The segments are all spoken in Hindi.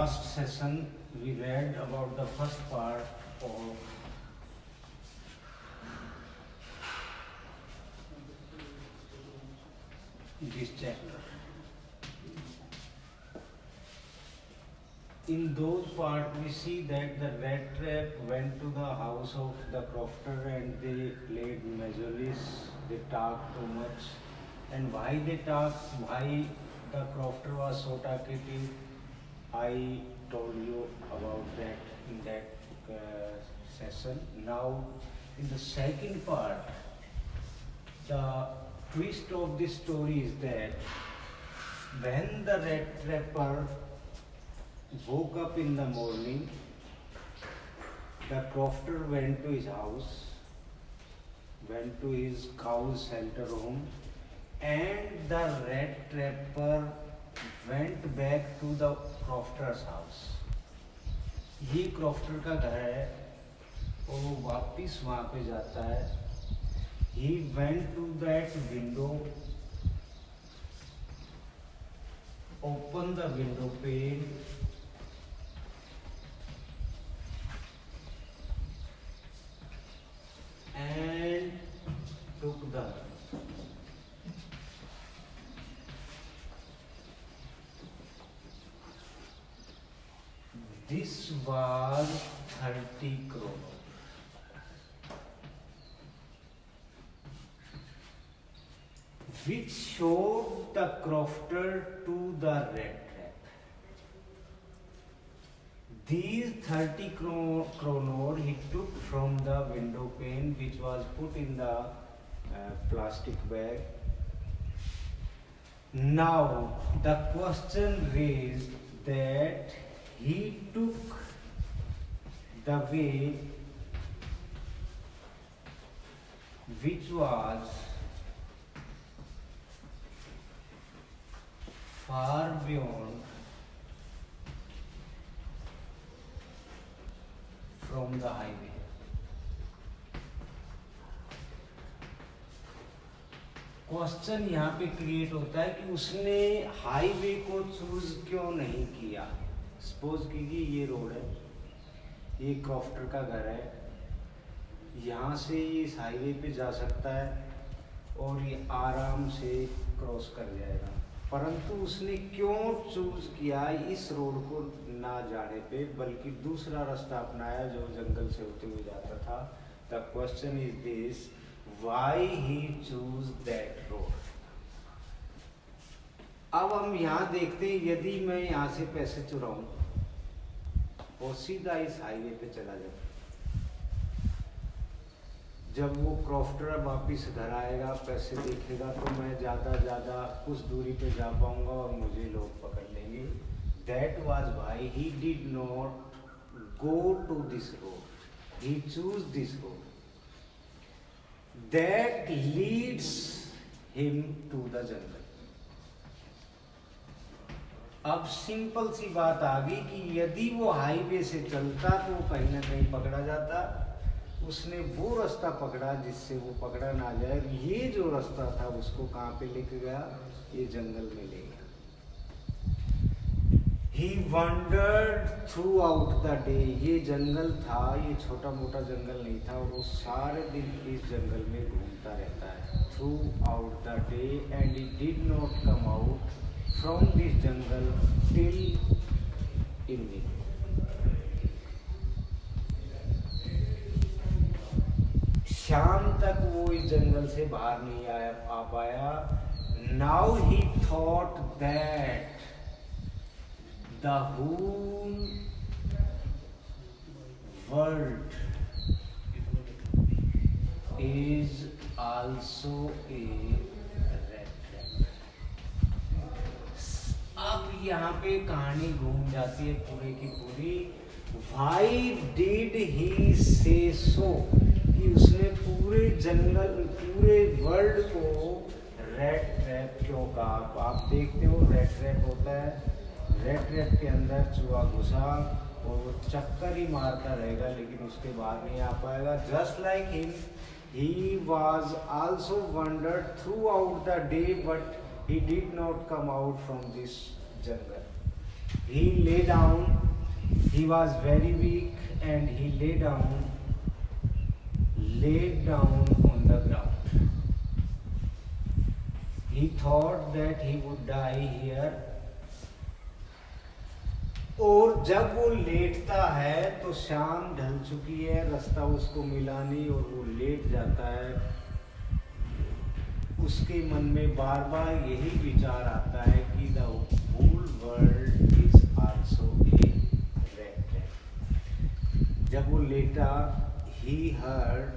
Last session we read about the first part of this chapter. In those parts we see that the rat trap went to the house of the crofter and they played majorly, they talked too much. And why they talked, why the crofter was so talkative, I told you about that in that session. Now, in the second part, the twist of this story is that when the rat trapper woke up in the morning, the crofter went to his house, went to his cow's shelter home, and the rat trapper went back to the crofter's house. ये crofter का घर है, वो वापिस वहाँ पे जाता है. He went to that window, opened the window pane, and took the This was 30 crore. Which showed the crofter to the rat trap. These 30 kroner he took from the window pane, which was put in the plastic bag. Now the question raised that he took the way which was far beyond from the highway. Question यहाँ पे क्रिएट होता है कि उसने हाईवे को चूज क्यों नहीं किया. सपोज कीजिए ये रोड है, ये क्रॉफ्टर का घर है, यहाँ से ये इस हाईवे पे जा सकता है और ये आराम से क्रॉस कर जाएगा, परंतु उसने क्यों चूज किया इस रोड को ना जाने पे, बल्कि दूसरा रास्ता अपनाया जो जंगल से होते हुए जाता था. The question is this, why he choose that road. अब हम यहाँ देखते हैं, यदि मैं यहाँ से पैसे चुराऊं और सीधा इस हाईवे पे चला जाऊं, जब वो क्रॉफ्टर वापिस घर आएगा, पैसे देखेगा, तो मैं ज़्यादा कुछ दूरी पे जा पाऊंगा और मुझे लोग पकड़ लेंगे. That was why he did not go to this road, he choose this road that leads him to the jungle. अब सिंपल सी बात आ गई कि यदि वो हाईवे से चलता तो कहीं ना कहीं पकड़ा जाता. उसने वो रास्ता पकड़ा जिससे वो पकड़ा ना जाए. ये जो रास्ता था उसको कहाँ पे लेके गया, ये जंगल में ले गया. He wandered throughout the day. ये जंगल था, ये छोटा मोटा जंगल नहीं था, और वो सारे दिन इस जंगल में घूमता रहता है. Throughout the day, and he did not come out from this jungle till evening. शाम तक वो इस जंगल से बाहर नहीं आ पाया. Now he thought that the whole world is also a rat trap. अब यहाँ पे कहानी घूम जाती है पूरे की पूरी. Why did he say so? कि उसने पूरे जंगल, पूरे वर्ल्ड को रेड ट्रैप क्यों कहा. आप देखते हो रेड ट्रैप होता है, रेड ट्रैप के अंदर चूहा घुसा और वो चक्कर ही मारता रहेगा लेकिन उसके बाहर नहीं आ पाएगा. Just like him, he was also wandered throughout the day, but he did not come out from this jungle. He lay down. He was very weak, and he laid down on the ground. He thought that he would die here. और जब वो लेटता है तो शाम ढल चुकी है, रास्ता उसको मिला नहीं और वो लेट जाता है। उसके मन में बार बार यही विचार आता है कि the whole world is also a rat trap. जब वो लेटा, he heard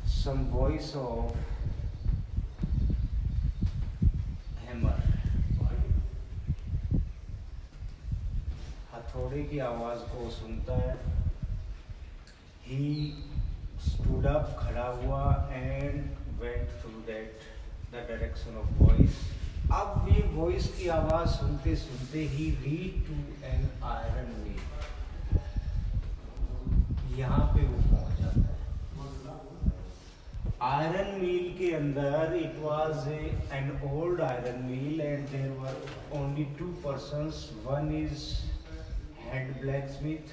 some voice of hammer, हथौड़े की आवाज को सुनता है। He stood up, खड़ा हुआ, and went through the direction of voice. अब ये वॉइस की आवाज सुनते सुनते ही reached to an iron mill. यहाँ पे वो पहुंच जाता है। आयरन मिल के अंदर, it was an old iron mill and there were only two persons. One is head blacksmith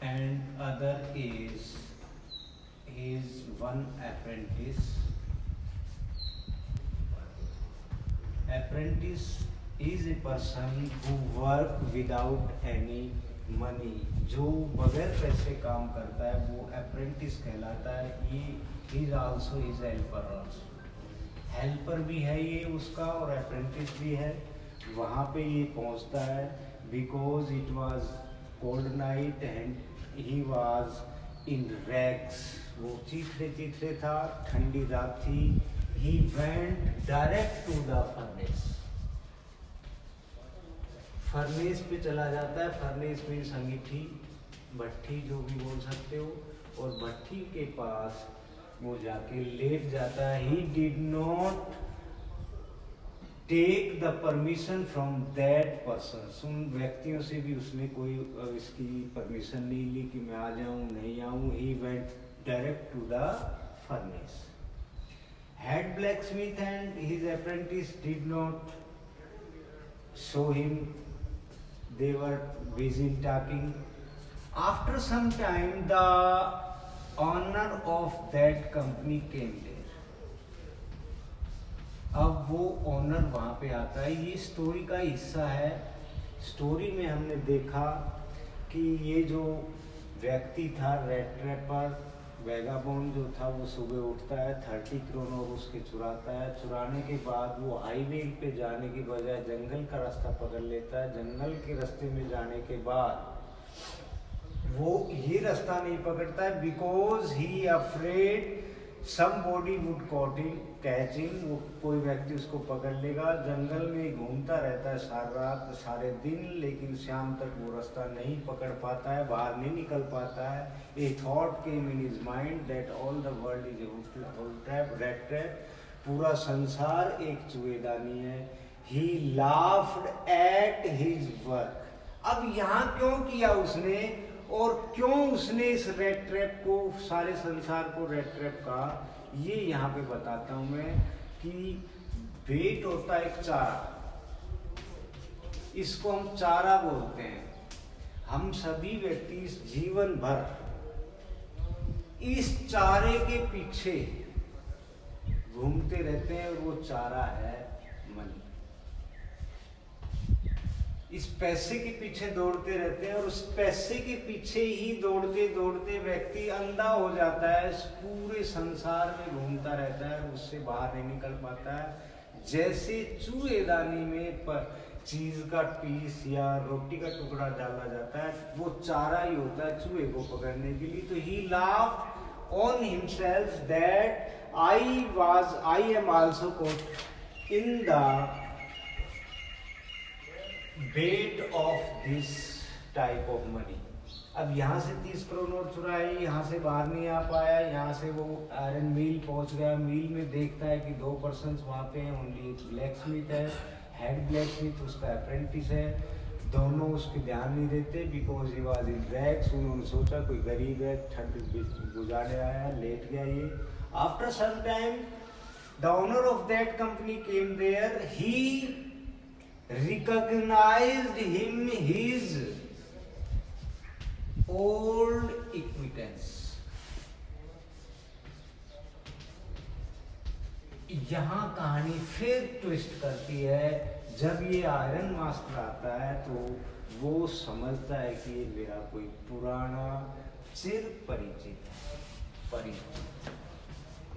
and other is his one apprentice. Apprentice is a person who work without any money. जो बगैर पैसे काम करता है वो apprentice कहलाता है। ये is also his helper also. Helper भी है ये उसका और apprentice भी है। वहाँ पे ये पहुँचता है because it was cold night and he was in rags. वो चीथड़े था, ठंडी रात थी। He went direct to the furnace. Furnace पे चला जाता है। फर्नेस मीन्स अंगीठी, भट्ठी जो भी बोल सकते हो। और भट्ठी के पास वो जाके लेट जाता है। He did not take the permission from that person. उन व्यक्तियों से भी उसने कोई इसकी परमिशन नहीं ली कि मैं आ जाऊं नहीं आऊं। He went direct to the furnace. Head blacksmith and his apprentice did not show him. They were busy talking. After some time, the owner of that company came there. अब वो ओनर वहाँ पे आता है। ये स्टोरी का हिस्सा है। स्टोरी में हमने देखा कि ये जो व्यक्ति था रेड ट्रैपर, वैगाबॉन्ड जो था, वो सुबह उठता है, 30 क्रोनर उसके चुराता है। चुराने के बाद वो हाईवे पे जाने की बजाय जंगल का रास्ता पकड़ लेता है। जंगल के रास्ते में जाने के बाद वो ये रास्ता नहीं पकड़ता है because he afraid somebody would catch him. वो कोई व्यक्ति उसको पकड़ लेगा। जंगल में घूमता रहता है सारी रात सारे दिन, लेकिन शाम तक वो रास्ता नहीं पकड़ पाता है, बाहर नहीं निकल पाता है। ए thought came in his mind that all the world is a rat trap. पूरा संसार एक चूहेदानी है। ही लाफ्ड एट हिज वर्क। अब यहाँ क्यों किया उसने और क्यों उसने इस रेड ट्रैप को, सारे संसार को रेड ट्रैप कहा, ये यहाँ पे बताता हूँ मैं। कि बेट होता है एक चारा, इसको हम चारा बोलते हैं। हम सभी व्यक्ति इस जीवन भर इस चारे के पीछे घूमते रहते हैं और वो चारा है मनी। इस पैसे के पीछे दौड़ते रहते हैं और उस पैसे के पीछे ही दौड़ते दौड़ते व्यक्ति अंधा हो जाता है। इस पूरे संसार में घूमता रहता है और उससे बाहर नहीं निकल पाता है। जैसे चूहेदानी में पर चीज का पीस या रोटी का टुकड़ा डाला जाता है, वो चारा ही होता है चूहे को पकड़ने के लिए। तो ही laughed on himself that I am also caught in the bait of this type of money. अब यहाँ से 30 करोड़ नोट चुराए, यहाँ से बाहर नहीं आ पाया। यहाँ से वो आयरन मिल पहुँच गया। मिल में देखता है कि 2 पर्सन वहाँ पे हैं। ओनली एक ब्लैकस्मिथ है, हेड ब्लैकस्मिथ उसका अप्रेंटिस है। दोनों उसके ध्यान नहीं देते because he was in rags. उन्होंने सोचा कोई गरीब है, ठंड गुजारने आया, लेट गया ये। After some time The owner of that company came there. He recognized him, his old acquaintance. यहाँ कहानी फिर ट्विस्ट करती है। जब ये आयरन मास्टर आता है तो वो समझता है कि ये मेरा कोई पुराना चिर परिचित है। परिचित,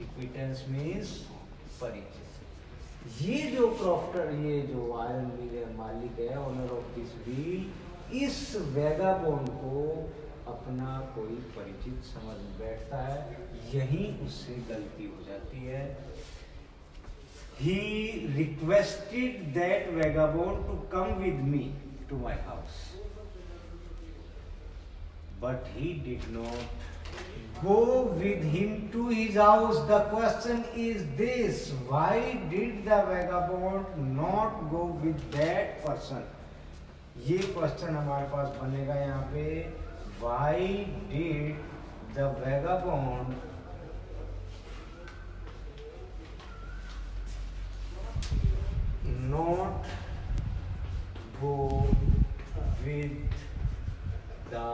एक्विटेंस मीन्स परिचित। ये जो क्रॉफ्टर, ये जो आयरन मिल मालिक है, ओनर ऑफ दिस व्हील, इस वैगाबॉन्ड को अपना कोई परिचित समझ बैठता है। यही उससे गलती हो जाती है। He requested that vagabond to come with me to my house, but he did not go with him to his house. The question is this: why did the vagabond not go with that person? ये क्वेश्चन हमारे पास बनेगा यहाँ पे। Why did the vagabond not go with the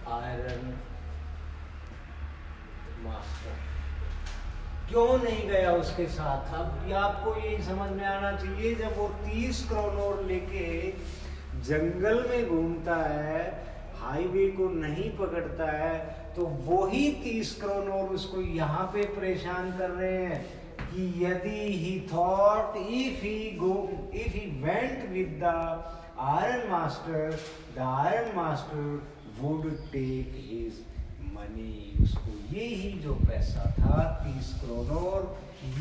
iron master? क्यों नहीं गया उसके साथ? अब ये आपको यही समझ में आना चाहिए। जब वो 30 क्रोनोर लेके जंगल में घूमता है, हाईवे को नहीं पकड़ता है, तो वही 30 क्रोनोर उसको यहाँ पे परेशान कर रहे हैं कि यदि he thought if he went with the iron master, the iron master would take his money. उसको यही जो पैसा था 30 क्रोनोर,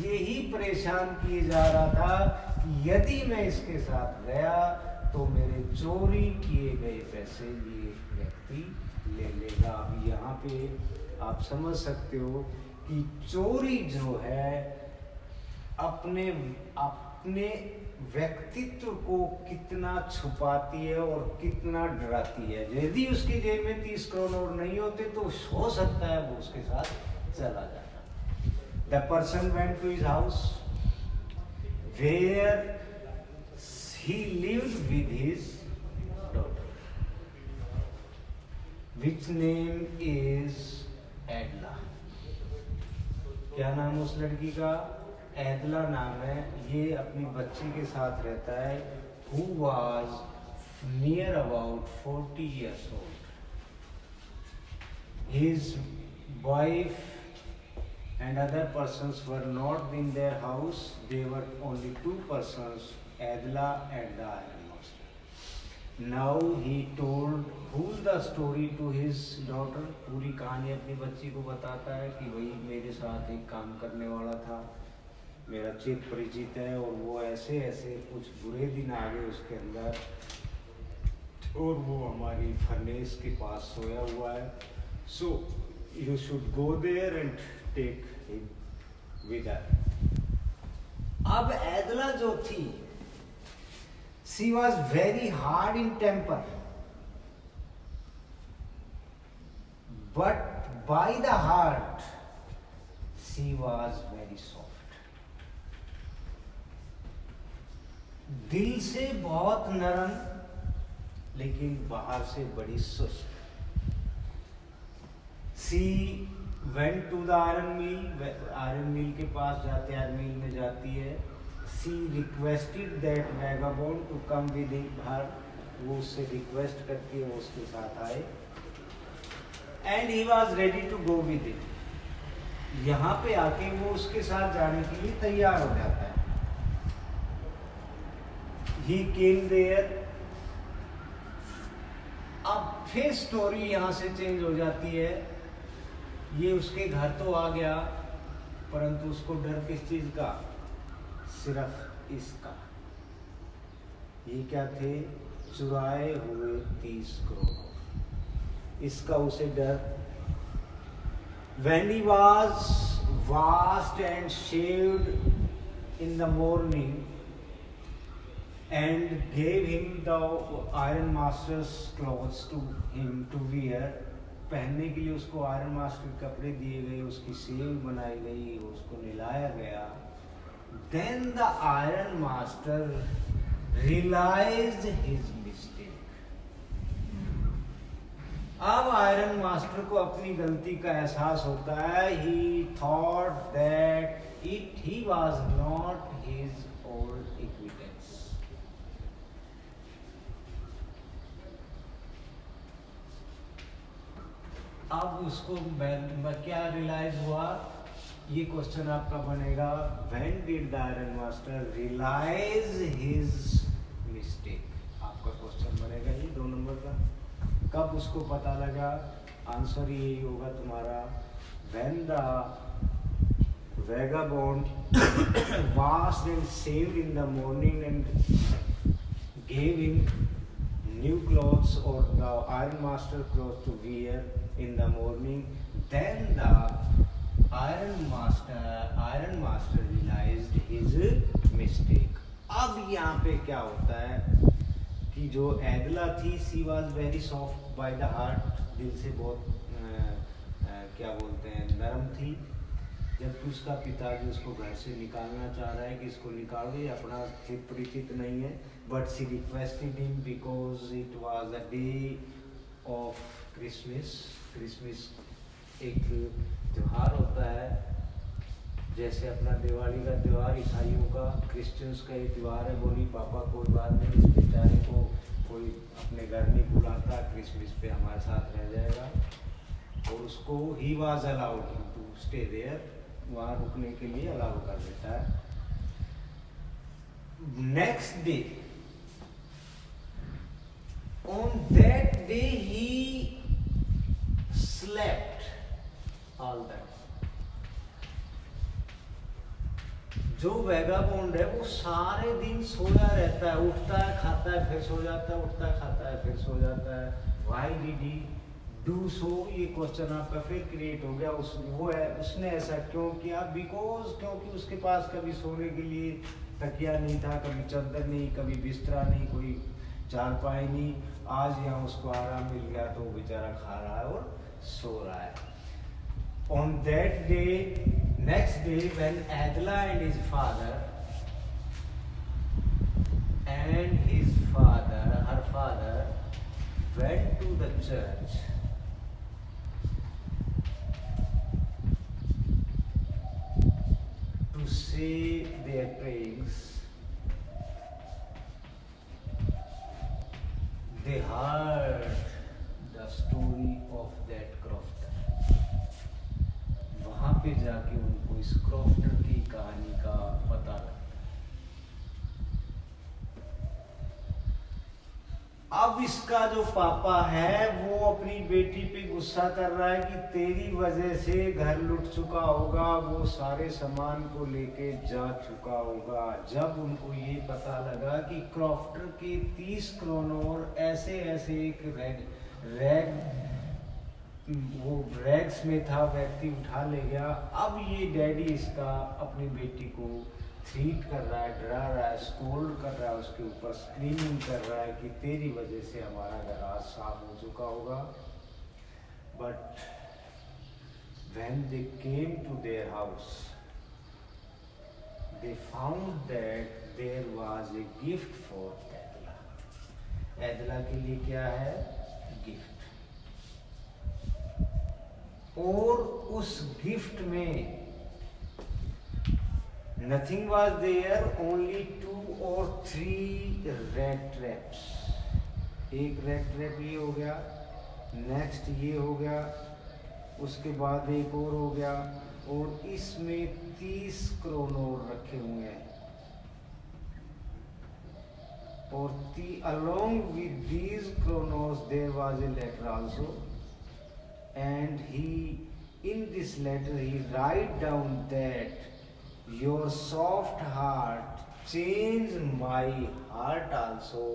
यही परेशान किए जा रहा था कि यदि मैं इसके साथ गया तो मेरे चोरी किए गए पैसे ये व्यक्ति ले लेगा। अब यहाँ पे आप समझ सकते हो कि चोरी जो है अपने व्यक्तित्व को कितना छुपाती है और कितना डराती है। यदि उसकी जेब में 30 क्रोनोर नहीं होते तो हो सकता है वो उसके साथ चला जाता। The person went to his house where he lived with his daughter, which name is Adla. क्या नाम उस लड़की का? एदला नाम है। ये अपनी बच्ची के साथ रहता है, who was near about 40 years old. His wife and other persons were not in their house. They were only two persons, Adla and the iron master. Now he told the story to his daughter. पूरी कहानी अपनी बच्ची को बताता है कि वही मेरे साथ एक काम करने वाला था, मेरा चिर परिचित है, और वो ऐसे ऐसे कुछ बुरे दिन आ गए उसके अंदर, और वो हमारी फर्नेस के पास सोया हुआ है। So you should go there and take him with her. अब एदला जो थी, she was very hard in temper, but by the heart she was very soft. दिल से बहुत नरम, लेकिन बाहर से बड़ी सुस्त। She went to the iron mill के पास जाते, आयरन मिल में जाती है। She requested that vagabond to come with her. वो उससे रिक्वेस्ट करती है वो उसके साथ आए, and he was ready to go with it. यहाँ पे आके वो उसके साथ जाने के लिए तैयार हो जाता है। He came there. अब फिर स्टोरी यहाँ से चेंज हो जाती है। ये उसके घर तो आ गया, परंतु उसको डर किस चीज का? सिर्फ इसका। ये क्या थे? चुराए हुए 30 करोड़। इसका उसे डर। When he was washed and shaved in the morning and gave him the iron master's clothes to him to wear, पहनने के लिए उसको आयरन मास्टर के कपड़े दिए गए, उसकी सेव बनाई गई, उसको नहलाया गया। Then the iron master realized his mistake. अब आयरन मास्टर को अपनी गलती का एहसास होता है। He thought that he was not his old acquaintance. अब उसको क्या रियलाइज हुआ, ये क्वेश्चन आपका बनेगा, when did the iron master realize his mistake. आपका क्वेश्चन बनेगा ये 2 नंबर का। कब उसको पता लगा? आंसर यही होगा तुम्हारा, when the vagabond washed and shaved in the morning and gave him new clothes, or the iron master clothes to wear in the morning. Then the iron master realized his mistake. अब यहाँ पे क्या होता है कि जो एदला थी, she was very soft by the heart, दिल से बहुत क्या बोलते हैं, नरम थी। जबकि उसका पिताजी उसको घर से निकालना चाह रहा है कि इसको निकाल दे, अपना से परिचित नहीं है। But she requested him because it was a day of Christmas. Christmas एक त्यौहार होता है, जैसे अपना दिवाली का त्यौहार ईसाइयों का, क्रिश्चियंस का ये त्यौहार है। बोली पापा कोई बात नहीं, इस बेचारे को कोई अपने घर नहीं बुलाता, क्रिसमस पे हमारे साथ रह जाएगा। और उसको he was allowed to stay there, वहाँ रुकने के लिए अलाउ कर देता है। Next day, on that day he slept all that. जो वैगाबॉन्ड है वो सारे दिन सोया रहता है, उठता है खाता है फिर सो जाता है, उठता है खाता है फिर सो जाता है। Why did he do so, ये क्वेश्चन आपका फिर क्रिएट हो गया। उसने ऐसा क्यों किया? बिकॉज क्योंकि उसके पास कभी सोने के लिए तकिया नहीं था, कभी चादर नहीं, कभी बिस्तरा नहीं, कोई चारपाई नहीं। आज यहाँ उसको आराम मिल गया तो वो बेचारा खा रहा है और सो रहा है। On that day, next day, when Adla and his father her father went to the church to say their prayers, they heard the story of that crofter. वहाँ पे जाके उनको इस क्रॉफ्टर की कहानी का पता लगा। अब इसका जो पापा है वो अपनी बेटी पे गुस्सा कर रहा है कि तेरी वजह से घर लुट चुका होगा, वो सारे सामान को लेके जा चुका होगा। जब उनको ये पता लगा कि क्रॉफ्टर के 30 क्रोनोर ऐसे एक वो रैग्स में था, व्यक्ति उठा ले गया। अब ये डैडी इसका अपनी बेटी को थ्रीट कर रहा है, डरा रहा है, स्कोल्ड कर रहा है, उसके ऊपर स्क्रीमिंग कर रहा है कि तेरी वजह से हमारा घर आज साफ हो चुका होगा। But when they came to their house, they found that there was a gift for एदला। एदला के लिए क्या है? गिफ्ट। और उस गिफ्ट में nothing was there, only 2 or 3 red traps. एक रेड ट्रैप ये हो गया, नेक्स्ट ये हो गया, उसके बाद एक और हो गया, और इसमें 30 क्रोनोर रखे हुए हैं। और along with these kronos there was a letter also, and in this letter he write down that your soft heart changed my heart also,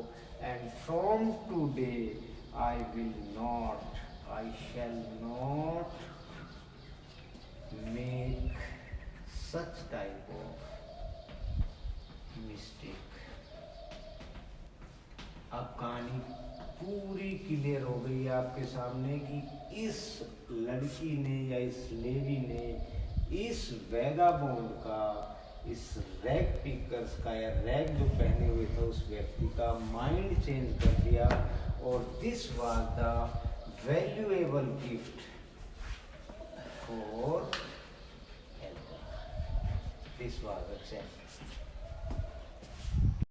and from today I shall not make such type of mistake. अब कहानी पूरी क्लियर हो गई है आपके सामने कि इस लड़की ने या इस लेडी ने इस वैगाबॉन्ड का, इस रैग पिकर्स का या रैग जो पहने हुए था उस व्यक्ति का माइंड चेंज कर दिया। और this was the valuable gift for helper, this was the check.